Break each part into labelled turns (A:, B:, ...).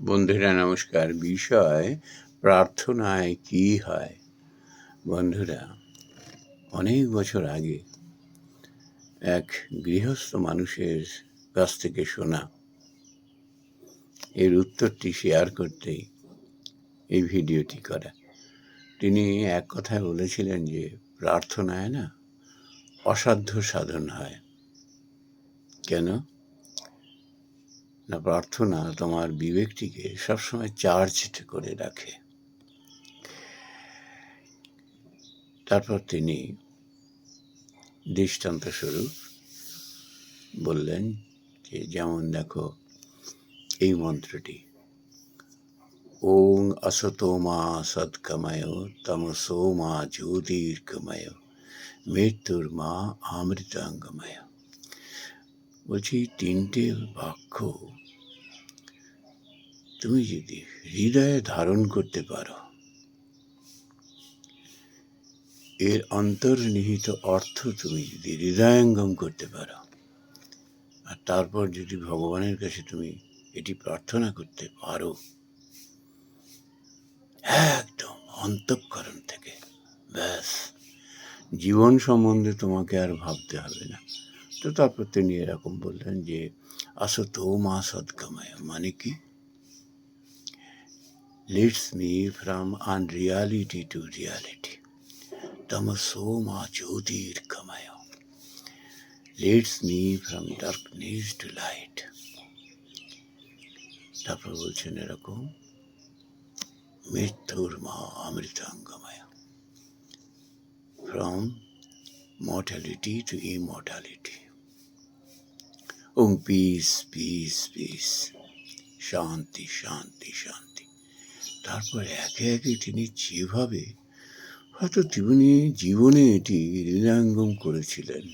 A: বন্ধুরা নমস্কার। বিষয় প্রার্থনায় কি হয়। বন্ধুরা, অনেক বছর আগে এক গৃহস্থ মানুষের কাছ থেকে শোনা এর উত্তরটি শেয়ার করতেই এই ভিডিওটি করা। তিনি এক কথায় বলেছিলেন যে প্রার্থনায় না অসাধ্য সাধন হয়। কেন না, প্রার্থনা তোমার বিবেকটিকে সবসময় চার্জড করে রাখে। তারপর তিনি দৃষ্টান্তস্বরূপ বললেন যে যেমন দেখো এই মন্ত্রটি, ওং असतो मा सद्गमय तमसो मा ज्योतिर्गमय মৃত্যুর মা অমৃতাঙ্গময়। বলছি, তিনটে বাক্য তুমি যদি হৃদয়ে ধারণ করতে পারো, এর অন্তর্নিহিত অর্থ তুমি যদি হৃদয়ঙ্গম করতে পারো, আর তারপর যদি ভগবানের কাছে তুমি এটি প্রার্থনা করতে পারো একদম অন্তঃকরণ থেকে, ব্যাস জীবন সম্বন্ধে তোমাকে আর ভাবতে হবে না। তো তারপর তিনি এরকম বললেন যে আসতো মা সদ্গময়, মানে কি, leads me from unreality to reality. তমসো মা জ্যোতির্গময়, leads me from darkness to light. তারপর বলছেন এরকম, মৃত্যুর মা অমৃতাঙ্গময়, from mortality to immortality. peace, peace, peace, শান্তি, শান্তি, শান্তি। তারপর একে একে তিনি যেভাবে হয়তো জীবনে এটি হৃদয়ঙ্গম করেছিলেন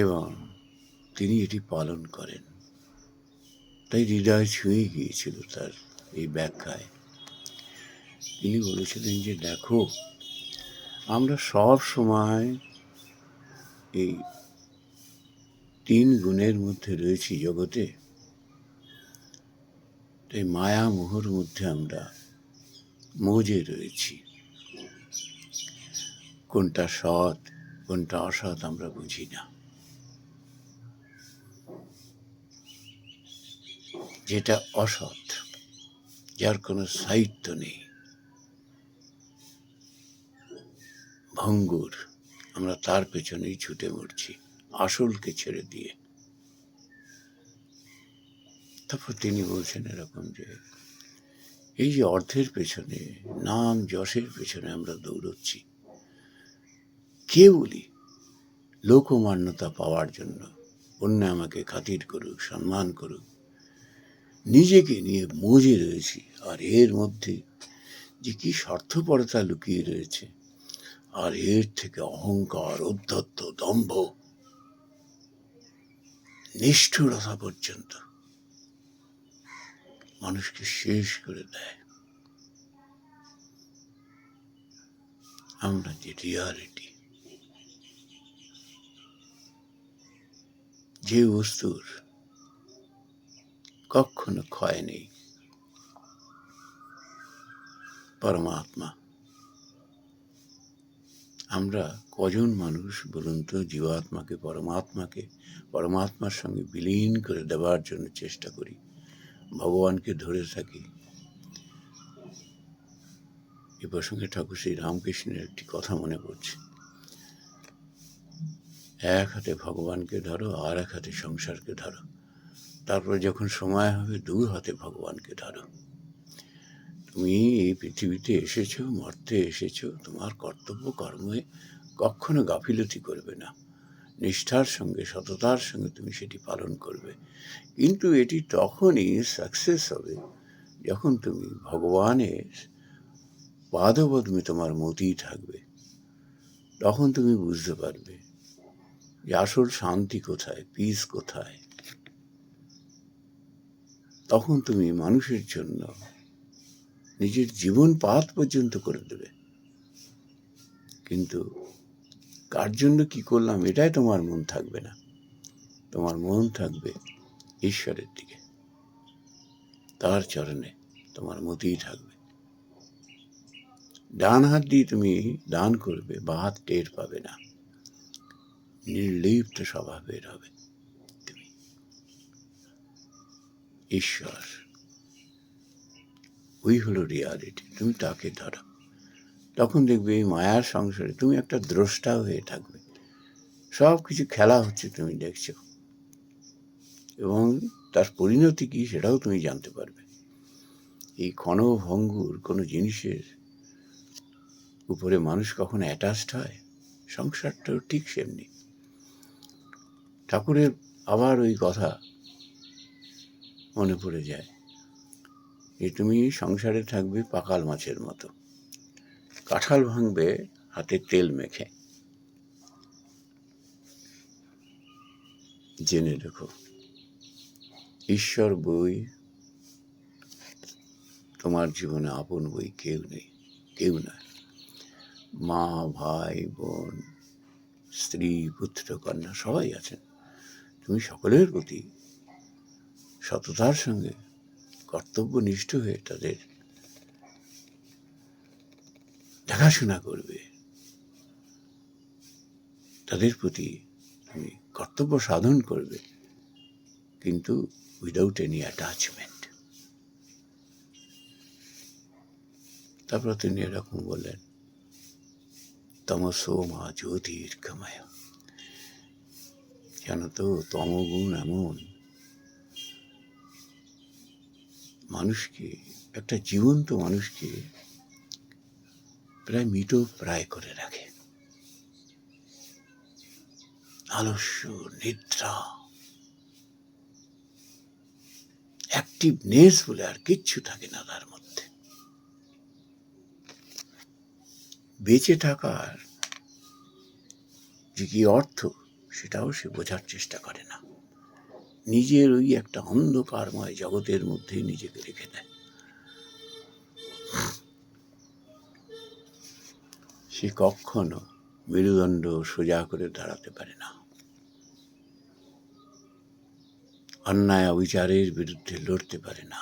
A: এবং তিনি এটি পালন করেন, তাই হৃদয় ছুঁয়ে গিয়েছিল তার এই ব্যাখ্যায়। তিনি বলেছিলেন যে দেখো, আমরা সব সময় এই তিন গুণের মধ্যে রয়েছি জগতে, তাই মায়া মোহর মধ্যে আমরা মজে রয়েছি। কোনটা সৎ কোনটা অসৎ আমরা বুঝি না। যেটা অসৎ, যার কোনো সাহিত্য নেই, ভঙ্গুর, আমরা তার পেছনেই ছুটে মরছি আসলকে ছেড়ে দিয়ে। তারপর তিনি বলছেন এরকম যে এই যে অর্থের পেছনে, নাম যশের পেছনে আমরা দৌড়চ্ছি, কে বলি লোকমান্যতা পাওয়ার জন্য, অন্য আমাকে খাতির করুক, সম্মান করুক, নিজেকে নিয়ে মজে রয়েছি। আর এর মধ্যে যে কি স্বার্থপরতা লুকিয়ে রয়েছে, আর এর থেকে অহংকার, ঔদ্ধত্য, দম্ভ, নিষ্ঠুরতা পর্যন্ত মানুষকে শেষ করে দেয়। আমরা যে রিয়ালিটি, যে বস্তুর কখনো ক্ষয় নেই, পরমাত্মা। আমরা কজন মানুষ বলুন তো জীবাত্মাকে পরমাত্মার সঙ্গে বিলীন করে দেওয়ার জন্য চেষ্টা করি, ভগবানকে ধরে থাকি। এ প্রসঙ্গে ঠাকুর শ্রী রামকৃষ্ণের একটি কথা মনে পড়ছে, এক হাতে ভগবানকে ধরো, আর এক হাতে সংসারকে ধরো, তারপর যখন সময় হবে দু হাতে ভগবানকে ধরো। তুমি এই পৃথিবীতে এসেছো, মর্তে এসেছো, তোমার কর্তব্য কর্মে কখনো গাফিলতি করবে না, নিষ্ঠার সঙ্গে, সততার সঙ্গে তুমি সেটি পালন করবে। কিন্তু এটি তখনই সাকসেস হবে যখন তুমি ভগবানের পাদপদ্মে তোমার মতি থাকবে। তখন তুমি বুঝতে পারবে যে আসল শান্তি কোথায়, পিস কোথায়। তখন তুমি মানুষের জন্য নিজের জীবন পাত পর্যন্ত করে দেবে। কিন্তু কার জন্য কি করলাম এটাই তোমার মন থাকবে না, তোমার মন থাকবে ঈশ্বরের দিকে। তার চরণে তোমার মতি থাকবে। ডান হাত দিয়ে তুমি দান করবে, বা হাত টের পাবে না, নির্লিপ্ত স্বভাবের হবে তুমি। ঈশ্বর ওই হলো রিয়ালিটি, তুমি তাকে ধরো। তখন দেখবে এই মায়ার সংসারে তুমি একটা দ্রষ্টা হয়ে থাকবে, সব কিছু খেলা হচ্ছে তুমি দেখছো, এবং তার পরিণতি কি সেটাও তুমি জানতে পারবে। এই ক্ষণভঙ্গুর কোনো জিনিসের উপরে মানুষ কখন অ্যাটাচড হয়, সংসারটাও ঠিক সেমনি। ঠাকুরের আবার ওই কথা মনে পড়ে যায় যে তুমি সংসারে থাকবে পাকাল মাছের মতো, কাঁঠাল ভাঙবে হাতে তেল মেখে। জেনে রেখো, ঈশ্বর বই তোমার জীবনে আপন বই কেউ নেই, কেউ নয়। মা, ভাই, বোন, স্ত্রী, পুত্র, কন্যা সবাই আছেন। তুমি সকলের প্রতি সততার সঙ্গে কর্তব্যনিষ্ঠ হয়ে তাদের দেখাশোনা করবে, তাদের প্রতি তুমি কর্তব্য সাধন করবে, কিন্তু উইদাউট এনি অ্যাটাচমেন্ট। তারপর তিনি এরকম বললেন, তমসো মা জ্যোতির্গময়। কেন তো তমগুণ এমন মানুষকে, একটা জীবন্ত মানুষকে প্রায় মৃতপ্রায় করে রাখে। আলস্য, নিদ্রা, অ্যাক্টিভনেস বলে আর কিচ্ছু থাকে না তার মধ্যে। বেঁচে থাকার যে কি অর্থ সেটাও সে বোঝার চেষ্টা করে না, নিজের ওই একটা অন্ধকারময় জগতের মধ্যেই নিজেকে রেখে দেয়। সে কখনো মেরুদণ্ড সোজা করে দাঁড়াতে পারে না, অন্যায় অবিচারের বিরুদ্ধে লড়তে পারে না,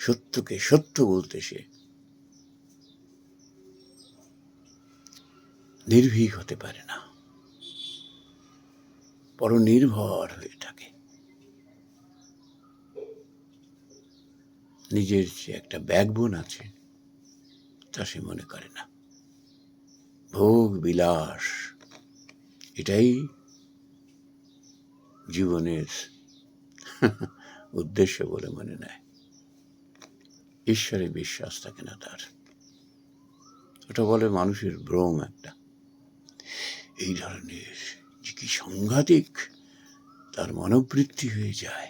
A: সত্যকে সত্য বলতে সে নির্ভীক হতে পারে না, পরনির্ভর হয়ে থাকে। নিজের যে একটা ব্যাকবোন আছে তা সে মনে করে না। ভোগ বিলাস এটাই জীবনের উদ্দেশ্য বলে মনে নেয়। ঈশ্বরে বিশ্বাস থাকে না তার। ওটা বলে মানুষের ভ্রম একটা। এই ধরনের যে কি সাংঘাতিক তার মনোবৃত্তি হয়ে যায়,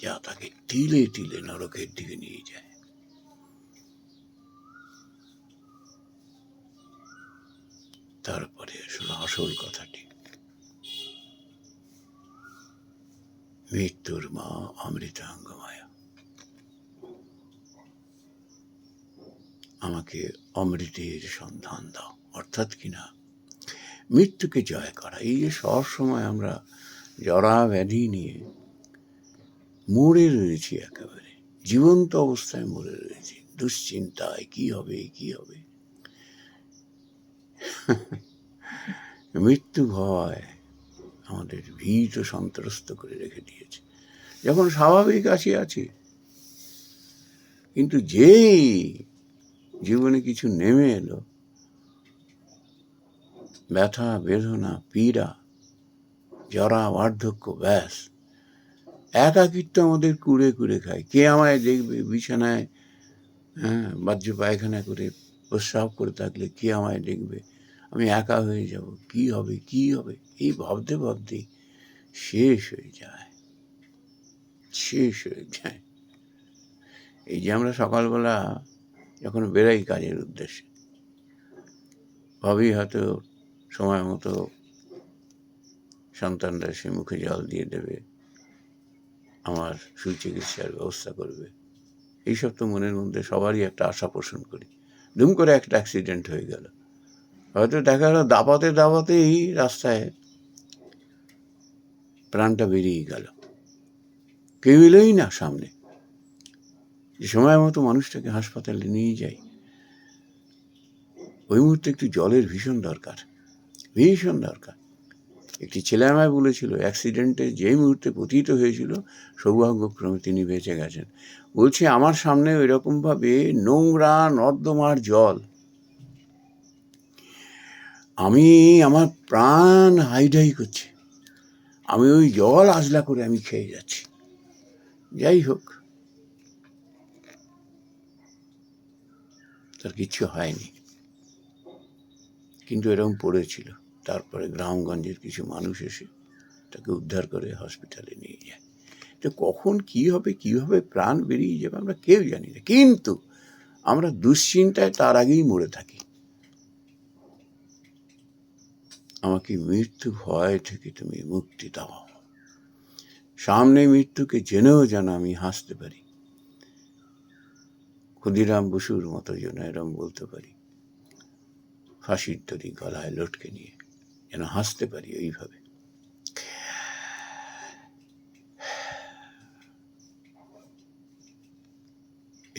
A: যা তাকে তিলে তিলে নরকের দিকে নিয়ে যায়। তারপরে আসলে আসল কথাটি, মৃত্যুর মা অমৃতাঙ্গমায়া, আমাকে অমৃতের সন্ধান দাও। অর্থাৎ কিনা মৃত্যুকে জয় করা। এই যে সবসময় আমরা জরা ব্যাধি নিয়ে মরে রয়েছি, একেবারে জীবন্ত অবস্থায় মরে রয়েছি, দুশ্চিন্তায় কি হবে কি হবে। মৃত্যু ভয় আমাদের ভীত সন্ত্রস্ত করে রেখে দিয়েছে, যখন স্বাভাবিক আছি। কিন্তু যেই জীবনে কিছু নেমে এলো, ব্যথা, বেদনা, পীড়া, জরা, বার্ধক্য, ব্যাস একাকিত্ব আমাদের কুড়ে কুড়ে খায়। কে আমায় দেখবে বিছানায় বাহ্য পায়খানা করে প্রস্রাব করে থাকলে কে আমায় দেখবে, আমি একা হয়ে যাব, কি হবে কি হবে, এই ভাবতে ভাবতেই শেষ হয়ে যায়। এই যে আমরা সকালবেলা যখন বেরোই কাজের উদ্দেশ্যে, ভাবি হয়তো সময় মতো সন্তানরা সে মুখে জল দিয়ে দেবে, আমার সুচিকিৎসার ব্যবস্থা করবে, এইসব তো মনের মধ্যে সবারই একটা আশা পোষণ করি। দুম করে একটা অ্যাক্সিডেন্ট হয়ে গেল, হয়তো দেখা গেল দাপাতেই রাস্তায় প্রাণটা বেরিয়ে গেল। কেউ এলোই না সামনে যে সময় মতো মানুষটাকে হাসপাতালে নিয়ে যাই। ওই মুহূর্তে একটু জলের ভীষণ দরকার, ভীষণ দরকার। একটি ছেলে আমায় বলেছিল অ্যাক্সিডেন্টে যেই মুহূর্তে পতিত হয়েছিল সৌভাগ্যক্রমে তিনি বেঁচে গেছেন। বলছে আমার সামনে ওই রকমভাবে নোংরা নর্দমার জল, আমি আমার প্রাণ হাইডাই করছে, আমি ওই জল আজলা করে আমি খেয়ে যাচ্ছি। যাই হোক, তার কিচ্ছু হয়নি, কিন্তু এরকম পড়েছিল। তারপরে গ্রামগঞ্জের কিছু মানুষ এসে তাকে উদ্ধার করে হসপিটালে নিয়ে যায়। তো কখন কি হবে, কিভাবে প্রাণ বেরিয়ে যাবে আমরা কেউ জানি না, কিন্তু আমরা দুশ্চিন্তায় তার আগেই মরে থাকি। আমাকে মৃত্যু ভয় থেকে তুমি মুক্তি দাও, সামনে মৃত্যুকে জেনেও যেন আমি হাসতে পারি, ক্ষুদিরাম বসুর মতো যেন এরম বলতে পারি, ফাঁসির দড়ি গলায় লটকে নিয়ে যেন হাসতে পারি ওইভাবে।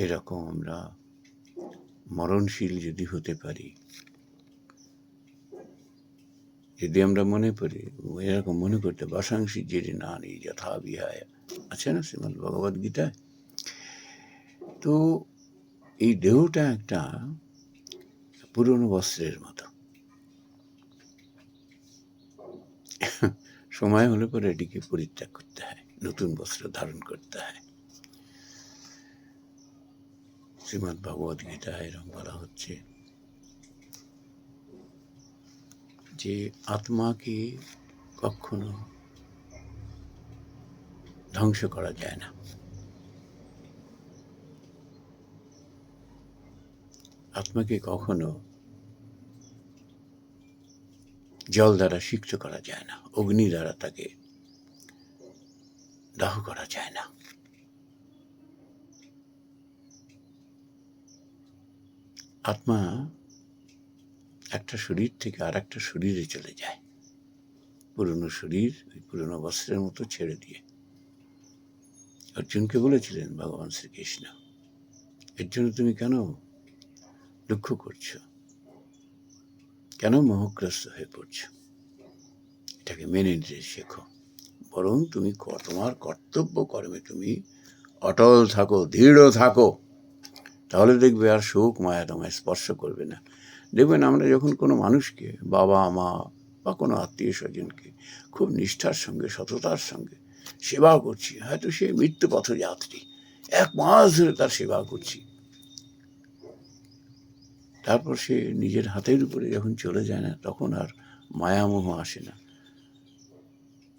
A: এরকম আমরা মরণশীল যদি হতে পারি, যদি আমরা মনে করি, এরকম মনে করতে বাসাংশী জেরে না নেই যথা বিহায় আছে না শ্রীমদ্ ভগবদ গীতায়। তো এই দেহটা একটা পুরনো বস্ত্রের মতো, সময় হলে পরে এটিকে পরিত্যাগ করতে হয়, নতুন বস্ত্র ধারণ করতে হয়। শ্রীমদ্ ভগবদ গীতায় এরকম বলা হচ্ছে যে আত্মাকে কখনো ধ্বংস করা যায় না, আত্মাকে কখনো জল দ্বারা সিক্ত করা যায় না, অগ্নি দ্বারা তাকে দাহ করা যায় না। আত্মা একটা শরীর থেকে আর একটা শরীরে চলে যায়, পুরনো শরীর ওই পুরনো বস্ত্রের মতো ছেড়ে দিয়ে। অর্জুনকে বলেছিলেন ভগবান শ্রীকৃষ্ণ, এর জন্য তুমি কেন দুঃখ করছো, কেন মোহগ্রস্ত হয়ে পড়ছো? এটাকে মেনে নিতে শেখো, বরং তুমি তোমার কর্তব্য কর্মে তুমি অটল থাকো, দৃঢ় থাকো, তাহলে দেখবে আর শোক মায়া তোমায় স্পর্শ করবে না। দেখবেন আমরা যখন কোনো মানুষকে, বাবা মা বা কোনো আত্মীয় স্বজনকে খুব নিষ্ঠার সঙ্গে সততার সঙ্গে সেবা করছি, হয়তো সে মৃত্যু পথযাত্রী, 1 মাস ধরে তার সেবা করছি, তারপর সে নিজের হাতের উপরে যখন চলে যায় না, তখন আর মায়ামোহ আসে না।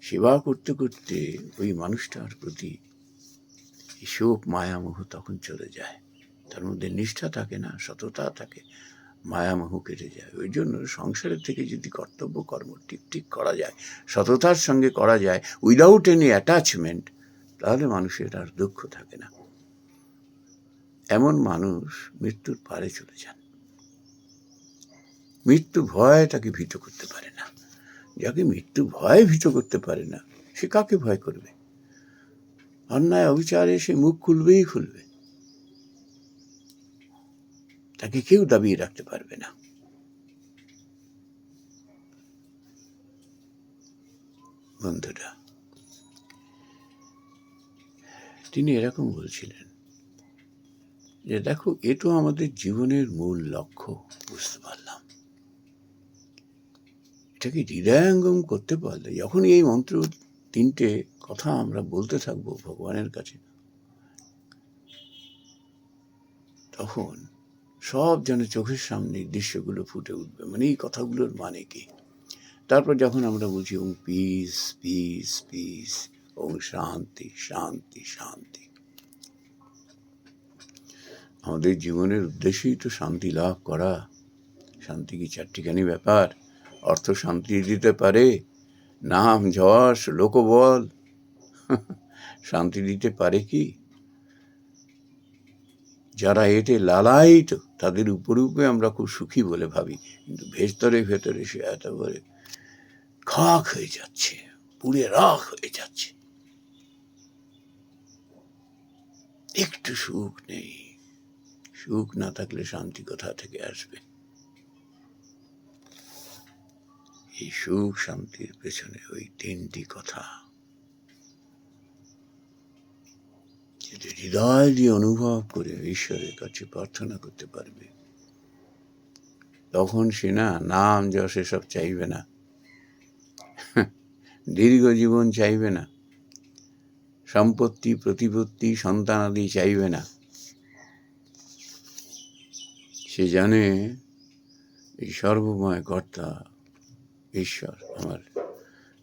A: সেবা করতে করতে ওই মানুষটার প্রতি শোক মায়ামোহ তখন চলে যায়, তার মধ্যে নিষ্ঠা থাকে না, সততা থাকে, মায়ামোহ কেটে যায়। ওই জন্য সংসারের থেকে যদি কর্তব্য কর্ম ঠিক ঠিক করা যায়, সততার সঙ্গে করা যায়, উইদাউট এনি অ্যাটাচমেন্ট, তাহলে মানুষের আর দুঃখ থাকে না। এমন মানুষ মৃত্যুর পারে চলে যান, মৃত্যু ভয় তাকে ভীত করতে পারে না। যাকে মৃত্যু ভয় ভীত করতে পারে না, সে কাকে ভয় করবে? অন্যায় অবিচারে সে মুখ খুলবেই খুলবে, তাকে কেউ দাবিয়ে রাখতে পারবে না। বন্ধুরা, তিনি এরকম বলছিলেন যে দেখো, এ তো আমাদের জীবনের মূল লক্ষ্য, বুঝতে পারলাম, এটাকে হৃদয়ঙ্গম করতে পারলে, যখন এই মন্ত্র 3টে কথা আমরা বলতে থাকবো ভগবানের কাছে, তখন সব যেন চোখের সামনে দৃশ্যগুলো ফুটে উঠবে, মানে এই কথাগুলোর মানে কি। তারপর যখন আমরা বলছি ওং পিস পিস পিস, ওং শান্তি শান্তি শান্তি, আমাদের জীবনের উদ্দেশ্যই তো শান্তি লাভ করা। শান্তি কি চারটিখানি ব্যাপার? অর্থ শান্তি দিতে পারে, নাম যশ লোকবল শান্তি দিতে পারে কি? যারা এতে লালায়িত, তাদের উপরূপে আমরা খুব সুখী বলে ভাবি, কিন্তু ভেতরে ভেতরে সে একেবারে খাক হয়ে যাচ্ছে, পুড়ে রাখ হয়ে যাচ্ছে। একটু সুখ নেই। সুখ না থাকলে শান্তি কোথা থেকে আসবে? এই সুখ শান্তির পেছনে ওই তিনটি কথা যদি হৃদয় দিয়ে অনুভব করে ঈশ্বরের কাছে প্রার্থনা করতে পারবে, তখন সে না নাম যশ এসব চাইবে না, দীর্ঘ জীবন চাইবে না, সম্পত্তি প্রতিপত্তি সন্তানাদি চাইবে না। সে জানে এই সর্বময় কর্তা ঈশ্বর আমার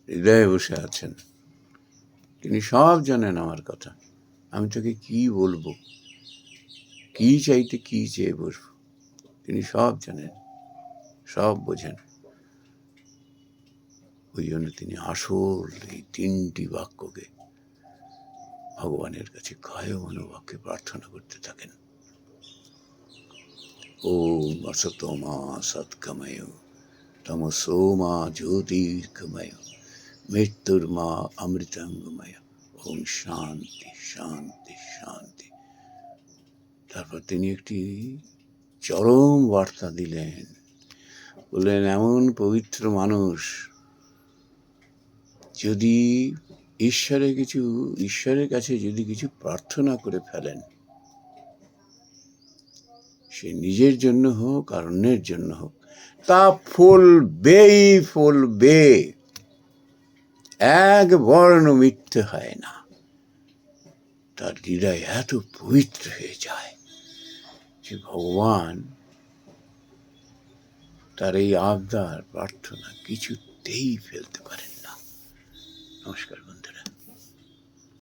A: হৃদয়ে বসে আছেন, তিনি সব জানেন আমার কথা। আমি তোকে কি বলবো, কি চাইতে কি চেয়ে বসবো, তিনি সব জানেন, সব বোঝেন। ওই জন্য তিনি আসল এই তিনটি বাক্যকে ভগবানের কাছে কায় মনোবাক্যে প্রার্থনা করতে থাকেন। ওম অসতো মা সৎকময় তমসো মা জ্যোতির্গময় মৃত্যুর মা অমৃতাঙ্গময়। ওম শান্তি শান্তি শান্তি। তারপর তিনি একটি চরম বার্তা দিলেন, বললেন এমন পবিত্র মানুষ যদি ঈশ্বরের কাছে যদি কিছু প্রার্থনা করে ফেলেন, সে নিজের জন্য হোক আর অন্যের জন্য হোক, তা ফলবেই ফলবে, এক বর্ণ মিথ্যে হয় না। তার হৃদয় এত পবিত্র হয়ে যায় যে ভগবান তার এই আবদার প্রার্থনা কিছুতেই ফেলতে পারেন না। নমস্কার বন্ধুরা।